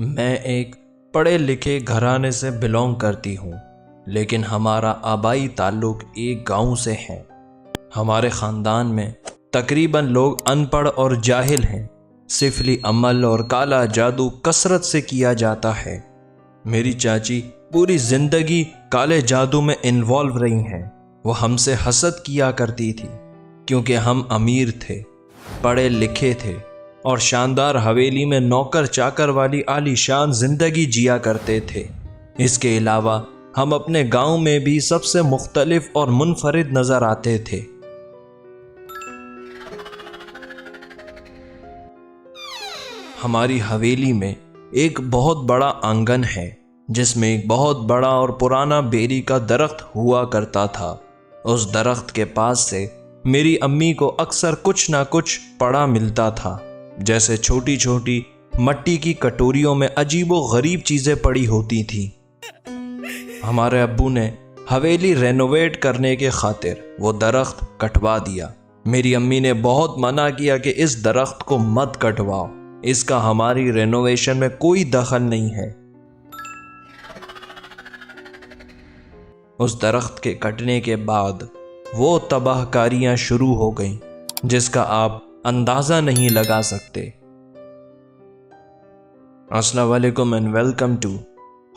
میں ایک پڑھے لکھے گھرانے سے بلونگ کرتی ہوں، لیکن ہمارا آبائی تعلق ایک گاؤں سے ہے۔ ہمارے خاندان میں تقریباً لوگ ان پڑھ اور جاہل ہیں۔ سفلی عمل اور کالا جادو کثرت سے کیا جاتا ہے۔ میری چاچی پوری زندگی کالے جادو میں انوالو رہی ہیں۔ وہ ہم سے حسد کیا کرتی تھی کیونکہ ہم امیر تھے، پڑھے لکھے تھے اور شاندار حویلی میں نوکر چاکر والی عالی شان زندگی جیا کرتے تھے۔ اس کے علاوہ ہم اپنے گاؤں میں بھی سب سے مختلف اور منفرد نظر آتے تھے۔ ہماری حویلی میں ایک بہت بڑا آنگن ہے جس میں ایک بہت بڑا اور پرانا بیری کا درخت ہوا کرتا تھا۔ اس درخت کے پاس سے میری امی کو اکثر کچھ نہ کچھ پڑا ملتا تھا، جیسے چھوٹی چھوٹی مٹی کی کٹوریوں میں عجیب و غریب چیزیں پڑی ہوتی تھیں۔ ہمارے ابو نے حویلی رینوویٹ کرنے کے خاطر وہ درخت کٹوا دیا۔ میری امی نے بہت منع کیا کہ اس درخت کو مت کٹواؤ، اس کا ہماری رینوویشن میں کوئی دخل نہیں ہے۔ اس درخت کے کٹنے کے بعد وہ تباہ کاریاں شروع ہو گئیں جس کا آپ اندازہ نہیں لگا سکتے۔ السلام علیکم and welcome to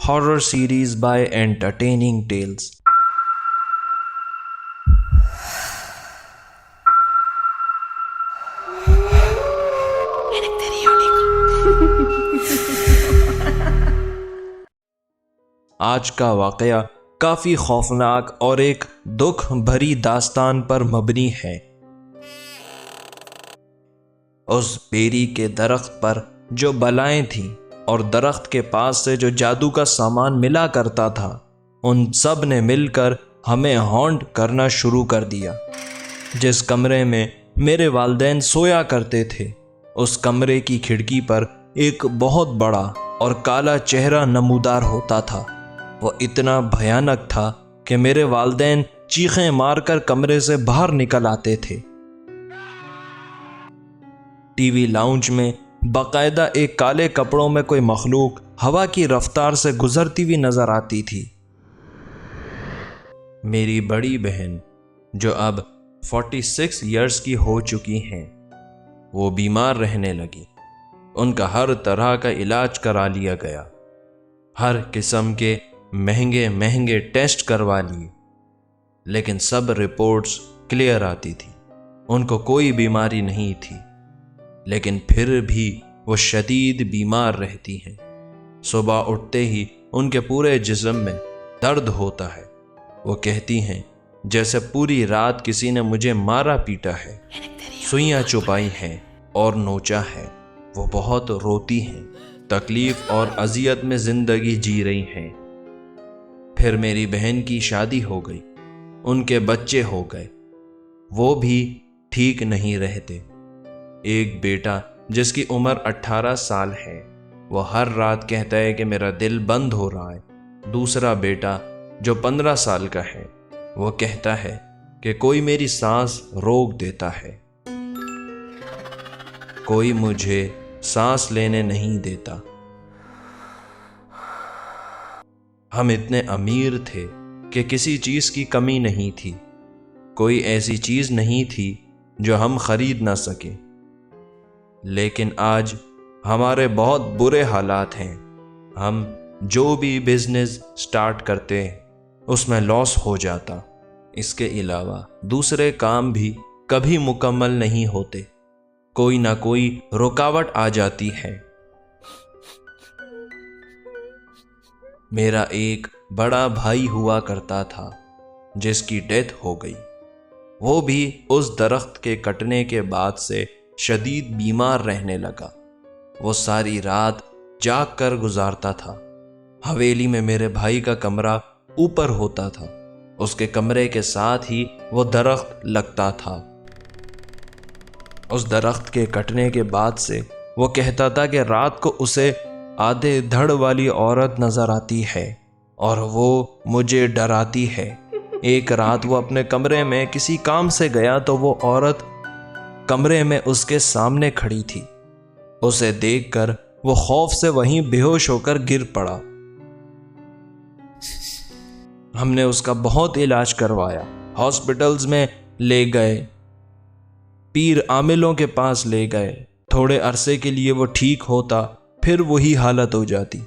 horror series by entertaining tales. آج کا واقعہ کافی خوفناک اور ایک دکھ بھری داستان پر مبنی ہے۔ اس بیری کے درخت پر جو بلائیں تھیں اور درخت کے پاس سے جو جادو کا سامان ملا کرتا تھا، ان سب نے مل کر ہمیں ہانٹ کرنا شروع کر دیا۔ جس کمرے میں میرے والدین سویا کرتے تھے، اس کمرے کی کھڑکی پر ایک بہت بڑا اور کالا چہرہ نمودار ہوتا تھا۔ وہ اتنا بھیانک تھا کہ میرے والدین چیخیں مار کر کمرے سے باہر نکل آتے تھے۔ ٹی وی لاؤنج میں باقاعدہ ایک کالے کپڑوں میں کوئی مخلوق ہوا کی رفتار سے گزرتی ہوئی نظر آتی تھی۔ میری بڑی بہن جو اب 46 ایئرز کی ہو چکی ہیں، وہ بیمار رہنے لگی۔ ان کا ہر طرح کا علاج کرا لیا گیا، ہر قسم کے مہنگے ٹیسٹ کروا لیے، لیکن سب رپورٹس کلیئر آتی تھی۔ ان کو کوئی بیماری نہیں تھی، لیکن پھر بھی وہ شدید بیمار رہتی ہیں۔ صبح اٹھتے ہی ان کے پورے جسم میں درد ہوتا ہے۔ وہ کہتی ہیں جیسے پوری رات کسی نے مجھے مارا پیٹا ہے، سوئیاں چپائی ہیں اور نوچا ہے۔ وہ بہت روتی ہیں، تکلیف اور اذیت میں زندگی جی رہی ہیں۔ پھر میری بہن کی شادی ہو گئی، ان کے بچے ہو گئے، وہ بھی ٹھیک نہیں رہتے۔ ایک بیٹا جس کی عمر 18 سال ہے، وہ ہر رات کہتا ہے کہ میرا دل بند ہو رہا ہے۔ دوسرا بیٹا جو 15 سال کا ہے، وہ کہتا ہے کہ کوئی میری سانس روک دیتا ہے، کوئی مجھے سانس لینے نہیں دیتا۔ ہم اتنے امیر تھے کہ کسی چیز کی کمی نہیں تھی، کوئی ایسی چیز نہیں تھی جو ہم خرید نہ سکیں۔ لیکن آج ہمارے بہت برے حالات ہیں۔ ہم جو بھی بزنس سٹارٹ کرتے ہیں اس میں لاس ہو جاتا۔ اس کے علاوہ دوسرے کام بھی کبھی مکمل نہیں ہوتے، کوئی نہ کوئی رکاوٹ آ جاتی ہے۔ میرا ایک بڑا بھائی ہوا کرتا تھا جس کی ڈیتھ ہو گئی۔ وہ بھی اس درخت کے کٹنے کے بعد سے شدید بیمار رہنے لگا۔ وہ ساری رات جاگ کر گزارتا تھا۔ حویلی میں میرے بھائی کا کمرہ اوپر ہوتا تھا، اس کے کمرے کے ساتھ ہی وہ درخت لگتا تھا۔ اس درخت کے کٹنے کے بعد سے وہ کہتا تھا کہ رات کو اسے آدھے دھڑ والی عورت نظر آتی ہے اور وہ مجھے ڈراتی ہے۔ ایک رات وہ اپنے کمرے میں کسی کام سے گیا تو وہ عورت کمرے میں اس کے سامنے کھڑی تھی۔ اسے دیکھ کر وہ خوف سے وہیں بے ہوش ہو کر گر پڑا۔ ہم نے اس کا بہت علاج کروایا، ہاسپٹلز میں لے گئے، پیر عاملوں کے پاس لے گئے، تھوڑے عرصے کے لیے وہ ٹھیک ہوتا، پھر وہی حالت ہو جاتی۔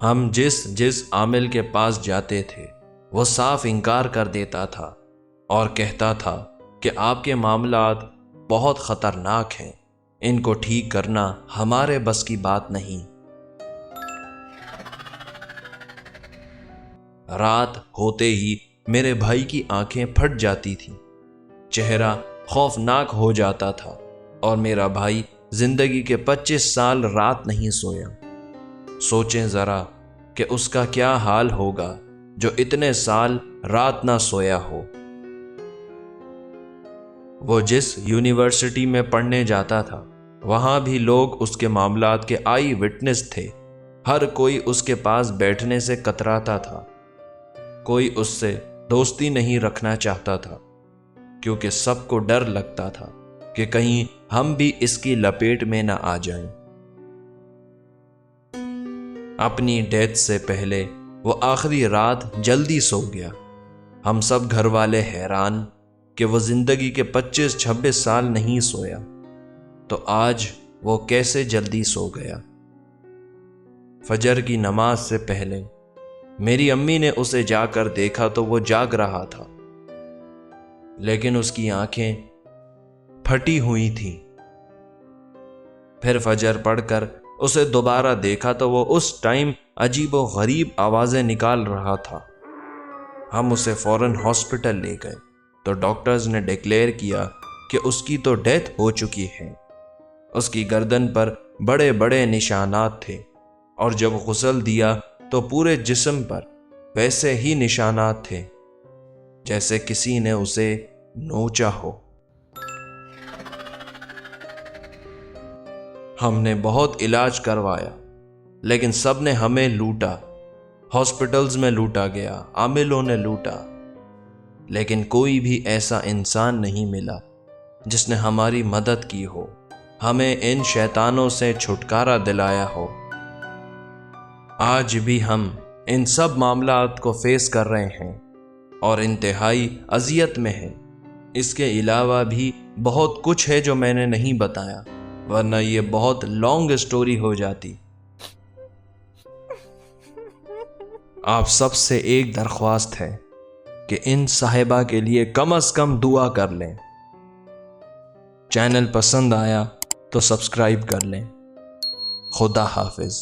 ہم جس عامل کے پاس جاتے تھے وہ صاف انکار کر دیتا تھا اور کہتا تھا کہ آپ کے معاملات بہت خطرناک ہیں، ان کو ٹھیک کرنا ہمارے بس کی بات نہیں۔ رات ہوتے ہی میرے بھائی کی آنکھیں پھٹ جاتی تھیں، چہرہ خوفناک ہو جاتا تھا، اور میرا بھائی زندگی کے 25 سال رات نہیں سویا۔ سوچیں ذرا کہ اس کا کیا حال ہوگا جو اتنے سال رات نہ سویا ہو۔ وہ جس یونیورسٹی میں پڑھنے جاتا تھا وہاں بھی لوگ اس کے معاملات کے آئی وٹنس تھے، ہر کوئی اس کے پاس بیٹھنے سے کتراتا تھا، کوئی اس سے دوستی نہیں رکھنا چاہتا تھا، کیونکہ سب کو ڈر لگتا تھا کہ کہیں ہم بھی اس کی لپیٹ میں نہ آ جائیں۔ اپنی ڈیتھ سے پہلے وہ آخری رات جلدی سو گیا۔ ہم سب گھر والے حیران کہ وہ زندگی کے 25-26 سال نہیں سویا، تو آج وہ کیسے جلدی سو گیا۔ فجر کی نماز سے پہلے میری امی نے اسے جا کر دیکھا تو وہ جاگ رہا تھا، لیکن اس کی آنکھیں پھٹی ہوئی تھیں۔ پھر فجر پڑھ کر اسے دوبارہ دیکھا تو وہ اس ٹائم عجیب و غریب آوازیں نکال رہا تھا۔ ہم اسے فوراً ہاسپٹل لے گئے تو ڈاکٹرز نے ڈکلیئر کیا کہ اس کی تو ڈیتھ ہو چکی ہے۔ اس کی گردن پر بڑے بڑے نشانات تھے، اور جب غسل دیا تو پورے جسم پر ویسے ہی نشانات تھے جیسے کسی نے اسے نوچا ہو۔ ہم نے بہت علاج کروایا، لیکن سب نے ہمیں لوٹا، ہاسپٹلز میں لوٹا گیا، عاملوں نے لوٹا، لیکن کوئی بھی ایسا انسان نہیں ملا جس نے ہماری مدد کی ہو، ہمیں ان شیطانوں سے چھٹکارا دلایا ہو۔ آج بھی ہم ان سب معاملات کو فیس کر رہے ہیں اور انتہائی اذیت میں ہیں۔ اس کے علاوہ بھی بہت کچھ ہے جو میں نے نہیں بتایا، ورنہ یہ بہت لانگ اسٹوری ہو جاتی۔ آپ سب سے ایک درخواست ہے کہ ان صاحبہ کے لیے کم از کم دعا کر لیں۔ چینل پسند آیا تو سبسکرائب کر لیں۔ خدا حافظ۔